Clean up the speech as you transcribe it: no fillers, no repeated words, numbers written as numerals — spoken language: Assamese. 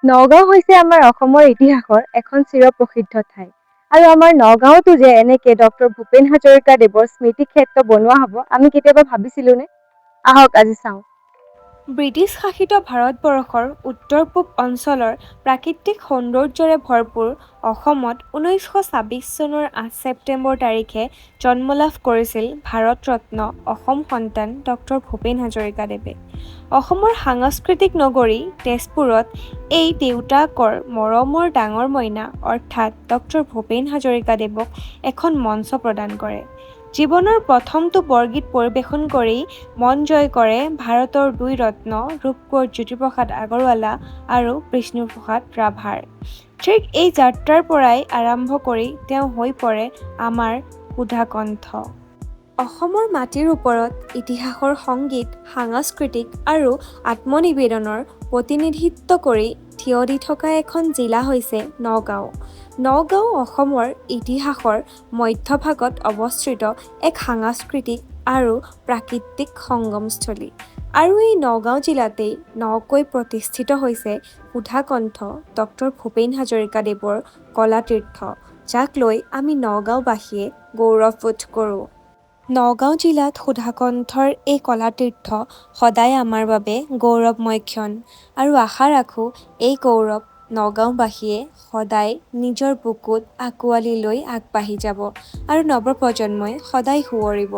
নগাঁও হৈছে আমাৰ অসমৰ ইতিহাসৰ এখন চিৰপ্ৰসিদ্ধ ঠাই। আৰু আমাৰ নগাঁওতো যে এনেকে ডক্টৰ ভূপেন হাজৰিকাদেৱৰ স্মৃতি ক্ষেত্ৰ বনোৱা হ'ব, আমি কেতিয়াবা ভাবিছিলোনে? আহক আজি চাওঁ। ব্ৰিটিছ শাসিত ভাৰতবৰ্ষৰ উত্তৰ-পূব অঞ্চলৰ প্ৰাকৃতিক সৌন্দৰ্যৰে ভৰপূৰ অসমত 1926 চনৰ 8 ছেপ্টেম্বৰ তাৰিখে জন্ম লাভ কৰিছিল ভাৰত ৰত্ন অসম সন্তান ডক্টৰ ভূপেন হাজৰিকাদেৱে। অসমৰ সাংস্কৃতিক নগৰী তেজপুৰত এই দেউতাকৰ মৰমৰ ডাঙৰ মইনা অৰ্থাৎ ডক্টৰ ভূপেন হাজৰিকাদেৱক এখন মঞ্চ প্ৰদান কৰে। জীৱনৰ প্ৰথমটো বৰগীত পৰিৱেশন কৰি মন জয় কৰে ভাৰতৰ দুই ৰত্ন ৰূপকোঁৱৰ জ্যোতিপ্ৰসাদ আগৰৱালা আৰু বিষ্ণুপ্ৰসাদ ৰাভাৰ। ঠিক এই যাত্ৰাৰ পৰাই আৰম্ভ কৰি তেওঁ হৈ পৰে আমাৰ সুধাকণ্ঠ। অসমৰ মাটিৰ ওপৰত ইতিহাসৰ সংগীত, সাংস্কৃতিক আৰু আত্মনিবেদনৰ প্ৰতিনিধিত্ব কৰি থিয় দি থকা এখন জিলা হৈছে নগাঁও। নগাঁও অসমৰ ইতিহাসৰ মধ্যভাগত অৱস্থিত এক সাংস্কৃতিক আৰু প্ৰাকৃতিক সংগমস্থলী। আৰু এই নগাঁও জিলাতেই নকৈ প্ৰতিষ্ঠিত হৈছে সুধাকণ্ঠ ডক্টৰ ভূপেন হাজৰিকাদেৱৰ কলাতীৰ্থ, যাক লৈ আমি নগাঁওবাসীয়ে গৌৰৱবোধ কৰোঁ। নগাঁও জিলাত সুধাকণ্ঠৰ এই কলাতীৰ্থ সদায় আমাৰ বাবে গৌৰৱময় ক্ষণ। আৰু আশা ৰাখোঁ এই গৌৰৱ নগাঁওবাসীয়ে সদায় নিজৰ বুকুত আঁকোৱালি লৈ আগবাঢ়ি যাব আৰু নৱপ্ৰজন্মই সদায় সুঁৱৰিব।